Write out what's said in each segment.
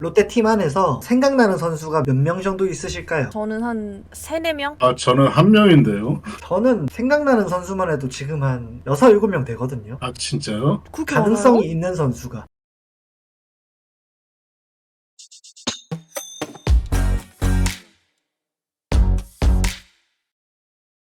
롯데 팀 안에서 생각나는 선수가 몇 명 정도 있으실까요? 저는 한 3, 4명? 저는 한 명인데요. 저는 생각나는 선수만 해도 지금 한 6, 7명 되거든요. 진짜요? 그렇게 가능성이 많아요? 있는 선수가.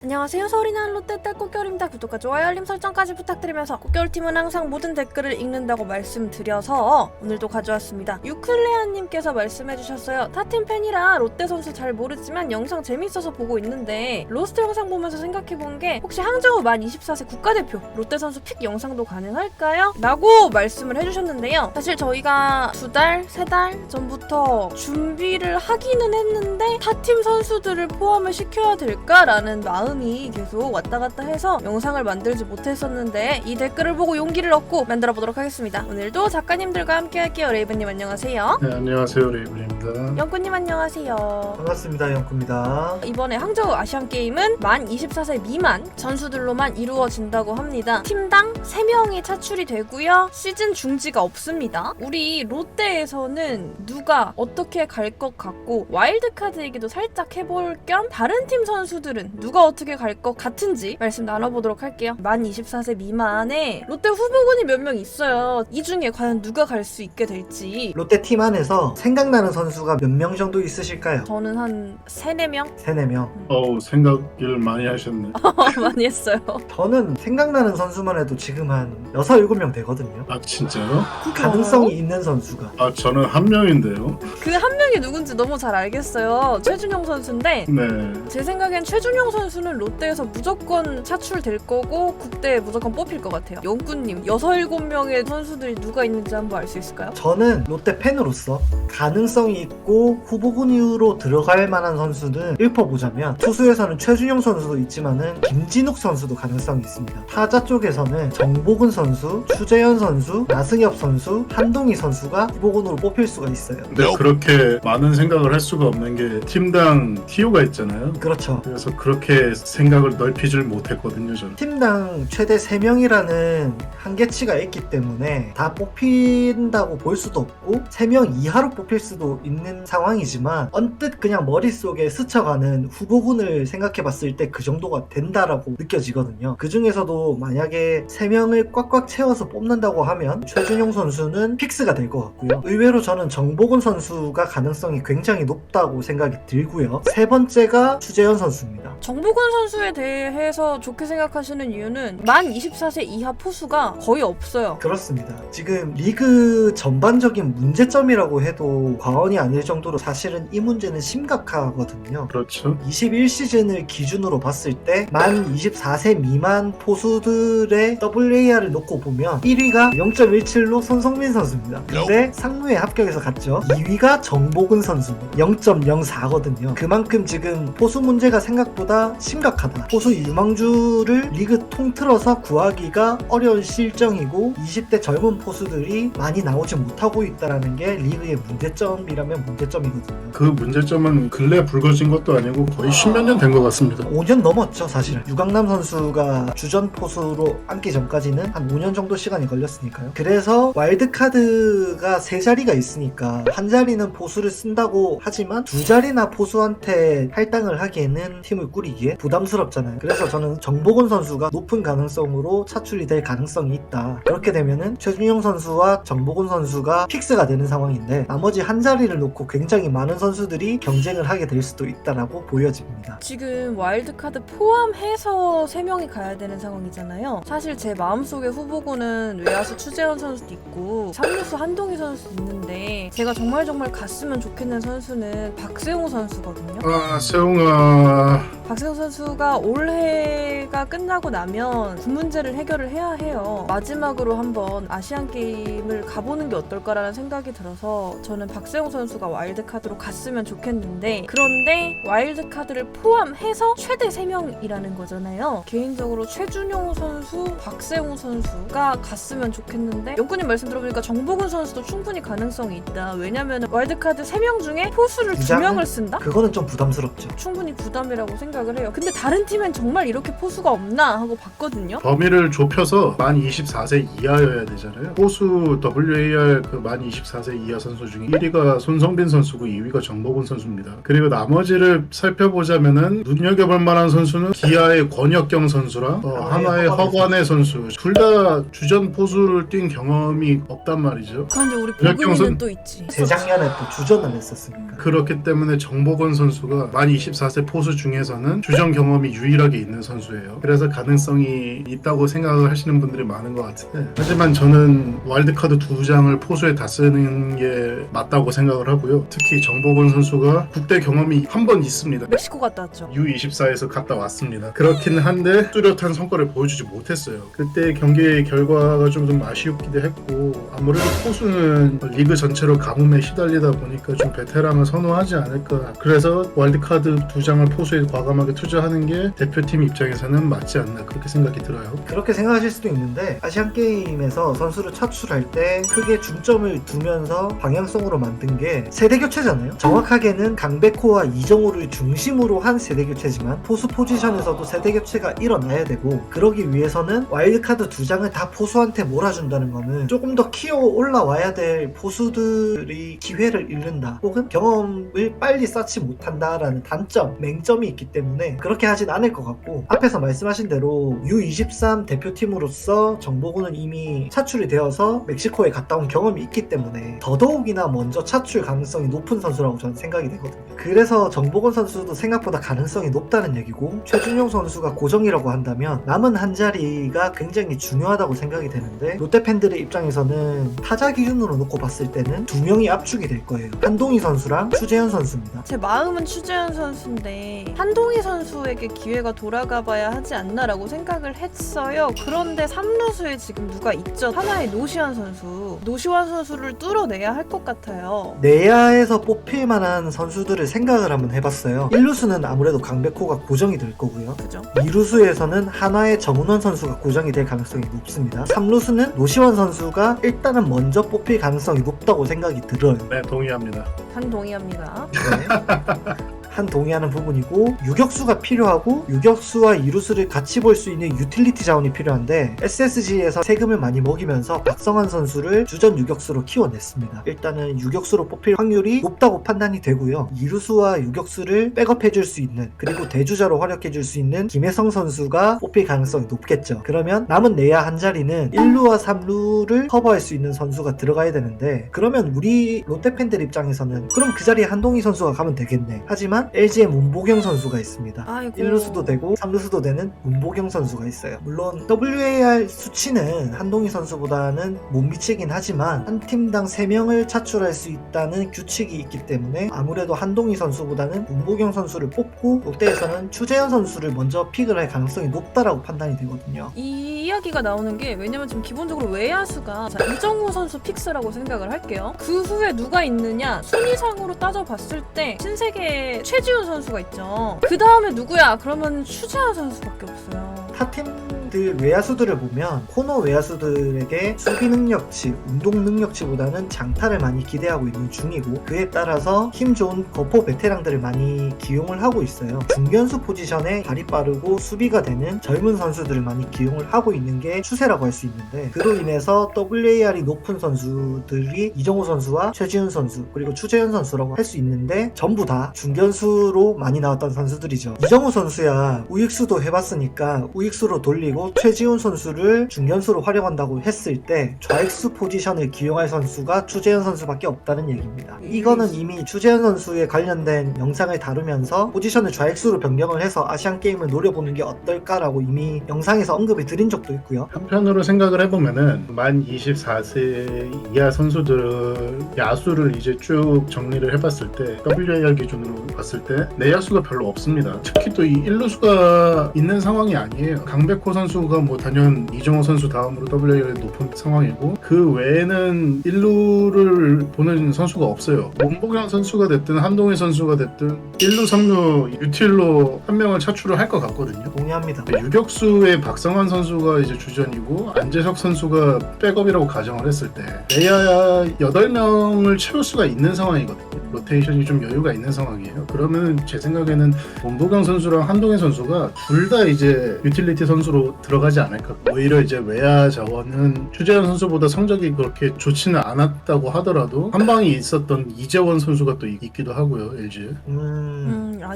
안녕하세요. 서울이 나는 롯데 딸 꽃겨울입니다. 구독과 좋아요, 알림 설정까지 부탁드리면서 꽃겨울팀은 항상 모든 댓글을 읽는다고 말씀드려서 오늘도 가져왔습니다. 유클레아님께서 말씀해주셨어요. 타팀 팬이라 롯데 선수 잘 모르지만 영상 재밌어서 보고 있는데 로스트 영상 보면서 생각해본 게 혹시 항저우 만 24세 국가대표 롯데 선수 픽 영상도 가능할까요? 라고 말씀을 해주셨는데요. 사실 저희가 2달, 3달 전부터 준비를 하기는 했는데 타팀 선수들을 포함을 시켜야 될까라는 마음이 계속 왔다 갔다 해서 영상을 만들지 못했었는데 이 댓글을 보고 용기를 얻고 만들어 보도록 하겠습니다. 오늘도 작가님들과 함께 할게요. 레이븐님 안녕하세요. 네, 안녕하세요. 레이블입니다. 영구님 안녕하세요. 반갑습니다, 영구입니다. 이번에 항저우 아시안게임은 만 24세 미만 선수들로만 이루어진다고 합니다. 팀당 3명이 차출이 되고요. 시즌 중지가 없습니다. 우리 롯데에서는 누가 어떻게 갈 것 같고 와일드카드 얘기도 살짝 해볼 겸 다른 팀 선수들은 누가 어떻게 갈 것 같은지 말씀 나눠보도록 할게요. 만 24세 미만에 롯데 후보군이 몇 명 있어요. 이 중에 과연 누가 갈 수 있게 될지. 롯데 팀 안에서 생각나는 선수가 몇 명 정도 있으실까요? 저는 한 3, 4명? 3, 4명. 생각을 많이 하셨네. 많이 했어요. 저는 생각나는 선수만 해도 지금 한 6, 7명 되거든요. 진짜요? 가능성이 있는 선수가. 저는 한 명인데요. 그 한 명이 누군지 너무 잘 알겠어요. 최준용 선수인데 네. 제 생각엔 최준용 선수는 롯데에서 무조건 차출될 거고 국대에 무조건 뽑힐 것 같아요. 영구님 6, 7명의 선수들이 누가 있는지 한번 알 수 있을까요? 저는 롯데 팬으로서 가능성이 있고 후보군으로 들어갈 만한 선수는 읊어보자면 투수에서는 최준용 선수도 있지만은 김진욱 선수도 가능성이 있습니다. 타자 쪽에서는 정보근 선수, 추재현 선수, 나승엽 선수, 한동희 선수가 후보군으로 뽑힐 수가 있어요. 근데 그렇게 많은 생각을 할 수가 없는 게 팀당 TO가 있잖아요. 그렇죠. 그래서 그렇게 생각을 넓히질 못했거든요, 저는. 팀당 최대 3명이라는 한계치가 있기 때문에 다 뽑힌다고 볼 수도 없고 3명 이하로 뽑힐 수도 있는 상황이지만 언뜻 그냥 머릿속에 스쳐가는 후보군을 생각해봤을 때 그 정도가 된다라고 느껴지거든요. 그 중에서도 만약에 3명을 꽉꽉 채워서 뽑는다고 하면 최준용 선수는 픽스가 될 것 같고요. 의외로 저는 정보근 선수가 가능성이 굉장히 높다고 생각이 들고요. 세 번째가 추재현 선수입니다. 정보근 선수에 대해서 좋게 생각하시는 이유는 만 24세 이하 포수가 거의 없어요. 그렇습니다. 지금 리그 전반적인 문제점이라고 해도 과언이 아닐 정도로 사실은 이 문제는 심각하거든요. 그렇죠. 21시즌을 기준으로 봤을 때 만 24세 미만 포수들의 WAR을 놓고 보면 1위가 0.17로 손성민 선수입니다. 근데 상무에 합격해서 갔죠. 2위가 정보근 선수입니다. 0.04거든요. 그만큼 지금 포수 문제가 생각보다 심각하다. 포수 유망주를 리그 통틀어서 구하기가 어려운 실정이고 20대 젊은 포수들이 많이 나오지 못하고 있다는 게 리그의 문제점이라면 문제점이거든요. 그 문제점은 근래 불거진 것도 아니고 거의 10몇 년 된 것 같습니다. 5년 넘었죠, 사실은. 유강남 선수가 주전 포수로 앉기 전까지는 한 5년 정도 시간이 걸렸으니까요. 그래서 와일드카드가 3자리가 있으니까 한 자리는 포수를 쓴다고 하지만 2자리나 포수한테 할당을 하기에는 팀을 꾸리기에 부담스럽잖아요. 그래서 저는 정보근 선수가 높은 가능성으로 차출이 될 가능성이 있다. 그렇게 되면은 최준용 선수와 정보근 선수가 픽스가 되는 상황인데 나머지 한 자리를 놓고 굉장히 많은 선수들이 경쟁을 하게 될 수도 있다라고 보여집니다. 지금 와일드카드 포함해서 3명이 가야 되는 상황이잖아요. 사실 제 마음속에 후보군은 외야수 추재현 선수도 있고 3루수 한동희 선수도 있는데 제가 정말 갔으면 좋겠는 선수는 박세웅 선수거든요. 세웅아. 박세웅 선수가 올해가 끝나고 나면 그 문제를 해결을 해야 해요. 마지막으로 한번 아시안게임을 가보는 게 어떨까라는 생각이 들어서 저는 박세웅 선수가 와일드카드로 갔으면 좋겠는데 그런데 와일드카드를 포함해서 최대 3명이라는 거잖아요. 개인적으로 최준용 선수, 박세웅 선수가 갔으면 좋겠는데 영구님 말씀 들어보니까 정보근 선수도 충분히 가능성이 있다. 왜냐면 와일드카드 3명 중에 포수를 2명을 쓴다? 그거는 좀 부담스럽죠. 충분히 부담이라고 생각이 생각을 해요. 근데 다른 팀엔 정말 이렇게 포수가 없나 하고 봤거든요. 범위를 좁혀서 만 24세 이하여야 되잖아요. 포수 WAR 그 만 24세 이하 선수 중에 1위가 손성빈 선수고 2위가 정보근 선수입니다. 그리고 나머지를 살펴보자면은 눈여겨볼 만한 선수는 기아의 권혁경 선수랑 하나의 허관의 선수. 둘 다 주전 포수를 뛴 경험이 없단 말이죠. 그런데 우리 권혁경 보근이는 또 있지. 재작년에 또 주전을 했었으니까. 그렇기 때문에 정보건 선수가 만 24세 포수 중에서는 주전 경험이 유일하게 있는 선수예요. 그래서 가능성이 있다고 생각을 하시는 분들이 많은 것 같은데, 하지만 저는 와일드카드 2장을 포수에 다 쓰는 게 맞다고 생각을 하고요. 특히 정보건 선수가 국대 경험이 한 번 있습니다. 멕시코 갔다 왔죠. U24에서 갔다 왔습니다. 그렇긴 한데 뚜렷한 성과를 보여주지 못했어요. 그때 경기의 결과가 좀 아쉬웠기도 했고, 아무래도 포수는 리그 전체로 가뭄에 시달리다 보니까 좀 베테랑을 선호하지 않을까. 그래서 와일드카드 2장을 포수에 과감하게 투자하는 게 대표팀 입장에서는 맞지 않나, 그렇게 생각이 들어요. 그렇게 생각하실 수도 있는데 아시안게임에서 선수를 차출할 때 크게 중점을 두면서 방향성으로 만든 게 세대교체잖아요. 정확하게는 강백호와 이정우를 중심으로 한 세대교체지만 포수 포지션에서도 세대교체가 일어나야 되고, 그러기 위해서는 와일드카드 2장을 다 포수한테 몰아준다는 거는 조금 더 키워 올라와야 될 포수들이 기회를 잃는다, 혹은 경험을 빨리 쌓지 못한다라는 단점, 맹점이 있기 때문에 그렇게 하진 않을 것 같고, 앞에서 말씀하신 대로 U23 대표팀으로서 정보군은 이미 차출이 되어서 멕시코에 갔다 온 경험이 있기 때문에 더더욱이나 먼저 차출 가능성이 높은 선수라고 저는 생각이 되거든요. 그래서 정보건 선수도 생각보다 가능성이 높다는 얘기고, 최준용 선수가 고정이라고 한다면 남은 한 자리가 굉장히 중요하다고 생각이 되는데, 롯데 팬들의 입장에서는 타자 기준으로 놓고 봤을 때는 두 명이 압축이 될 거예요. 한동희 선수랑 추재현 선수입니다. 제 마음은 추재현 선수인데 한동희 선수에게 기회가 돌아가봐야 하지 않나라고 생각을 했어요. 그런데 3루수에 지금 누가 있죠? 하나의 노시환 선수. 노시환 선수를 뚫어내야 할 것 같아요. 내야에서 뽑힐 만한 선수들을 생각을 한번 해봤어요. 1루수는 아무래도 강백호가 고정이 될 거고요. 그죠? 2루수에서는 한화의 정은원 선수가 고정이 될 가능성이 높습니다. 3루수는 노시환 선수가 일단은 먼저 뽑힐 가능성이 높다고 생각이 들어요. 네, 동의합니다. 동의합니다. 네. 한 동의하는 부분이고, 유격수가 필요하고 유격수와 이루수를 같이 볼 수 있는 유틸리티 자원이 필요한데 SSG에서 세금을 많이 먹이면서 박성환 선수를 주전 유격수로 키워냈습니다. 일단은 유격수로 뽑힐 확률이 높다고 판단이 되고요. 이루수와 유격수를 백업해줄 수 있는, 그리고 대주자로 활약해줄 수 있는 김혜성 선수가 뽑힐 가능성이 높겠죠. 그러면 남은 내야 한 자리는 1루와 3루를 커버할 수 있는 선수가 들어가야 되는데, 그러면 우리 롯데 팬들 입장에서는 그럼 그 자리에 한동희 선수가 가면 되겠네. 하지만 LG의 문보경 선수가 있습니다. 아이고. 1루수도 되고 3루수도 되는 문보경 선수가 있어요. 물론 WAR 수치는 한동희 선수보다는 못 미치긴 하지만 한 팀당 3명을 차출할 수 있다는 규칙이 있기 때문에 아무래도 한동희 선수보다는 문보경 선수를 뽑고, 롯데에서는 추재현 선수를 먼저 픽을 할 가능성이 높다라고 판단이 되거든요. 이 이야기가 나오는 게, 왜냐면 지금 기본적으로 외야수가 이정우 선수 픽스라고 생각을 할게요. 그 후에 누가 있느냐, 순위상으로 따져봤을 때 신세계의 최지훈 선수가 있죠. 그 다음에 누구야? 그러면 추재현 선수밖에 없어요. 타팀들 외야수들을 보면 코너 외야수들에게 수비 능력치, 운동 능력치보다는 장타를 많이 기대하고 있는 중이고, 그에 따라서 힘 좋은 거포 베테랑들을 많이 기용을 하고 있어요. 중견수 포지션에 발이 빠르고 수비가 되는 젊은 선수들을 많이 기용을 하고 있는 게 추세라고 할 수 있는데, 그로 인해서 WAR이 높은 선수들이 이정우 선수와 최지훈 선수, 그리고 추재현 선수라고 할 수 있는데, 전부 다 중견수로 많이 나왔던 선수들이죠. 이정우 선수야 우익수도 해봤으니까 우익수로 돌리고 최지훈 선수를 중견수로 활용한다고 했을 때 좌익수 포지션을 기용할 선수가 추재현 선수밖에 없다는 얘기입니다. 이거는 이미 추재현 선수에 관련된 영상을 다루면서 포지션을 좌익수로 변경을 해서 아시안게임을 노려보는 게 어떨까라고 이미 영상에서 언급을 드린 적도 있고요. 한편으로 생각을 해보면은 만 24세 이하 선수들 야수를 이제 쭉 정리를 해봤을 때 WAR 기준으로 봤을 때 내야수가 별로 없습니다. 특히 또 이 1루수가 있는 상황이 아니에요. 강백호 선수가 뭐 단연 이정호 선수 다음으로 WAR이 높은 상황이고, 그 외에는 1루를 보는 선수가 없어요. 문보경 선수가 됐든 한동희 선수가 됐든 1루, 3루 유틸로 한 명을 차출을 할 것 같거든요. 동의합니다. 유격수의 박성환 선수가 이제 주전이고 안재석 선수가 백업이라고 가정을 했을 때 내야 8명을 채울 수가 있는 상황이거든요. 로테이션이 좀 여유가 있는 상황이에요. 그러면 제 생각에는 원보경 선수랑 한동희 선수가 둘 다 이제 유틸리티 선수로 들어가지 않을까. 오히려 이제 외야 자원은 추재현 선수보다 성적이 그렇게 좋지는 않았다고 하더라도 한 방이 있었던 이재원 선수가 또 있기도 하고요. LG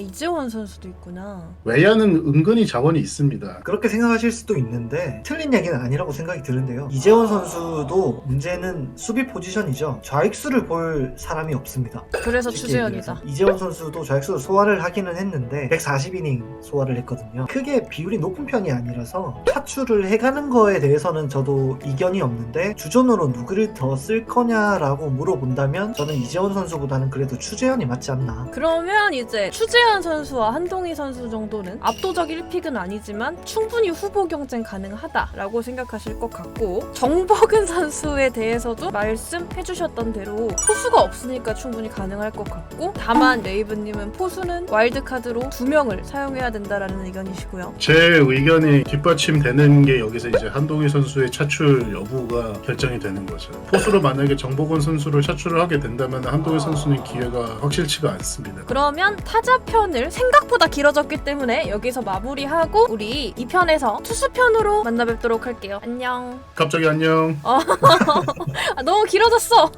이재원 선수도 있구나. 외야는 은근히 자원이 있습니다. 그렇게 생각하실 수도 있는데 틀린 얘기는 아니라고 생각이 드는데요. 이재원 선수도 문제는 수비 포지션이죠. 좌익수를 볼 사람이 없습니다. 그래서 쉽게 추재현이다. 얘기해서. 이재원 선수도 좌익수를 소화를 하기는 했는데 140이닝 소화를 했거든요. 크게 비율이 높은 편이 아니라서 타출을 해가는 거에 대해서는 저도 이견이 없는데 주전으로 누구를 더 쓸 거냐라고 물어본다면 저는 이재원 선수보다는 그래도 추재현이 맞지 않나. 그러면 이제 추재현 선수와 한동희 선수 정도는 압도적 1픽은 아니지만 충분히 후보 경쟁 가능하다라고 생각하실 것 같고, 정복은 선수에 대해서도 말씀해주셨던 대로 포수가 없으니까 충분히 가능할 것 같고, 다만 레이브님은 포수는 와일드카드로 2명을 사용해야 된다라는 의견이시고요. 제 의견이 뒷받침되는 게 여기서 이제 한동희 선수의 차출 여부가 결정이 되는 거죠. 포수로 만약에 정복원 선수를 차출을 하게 된다면 한동희 선수는 기회가 확실치가 않습니다. 그러면 타자편을 생각보다 길어졌기 때문에 여기서 마무리하고 우리 2편에서 투수편으로 만나 뵙도록 할게요. 안녕. 갑자기 안녕. 너무 길어졌어.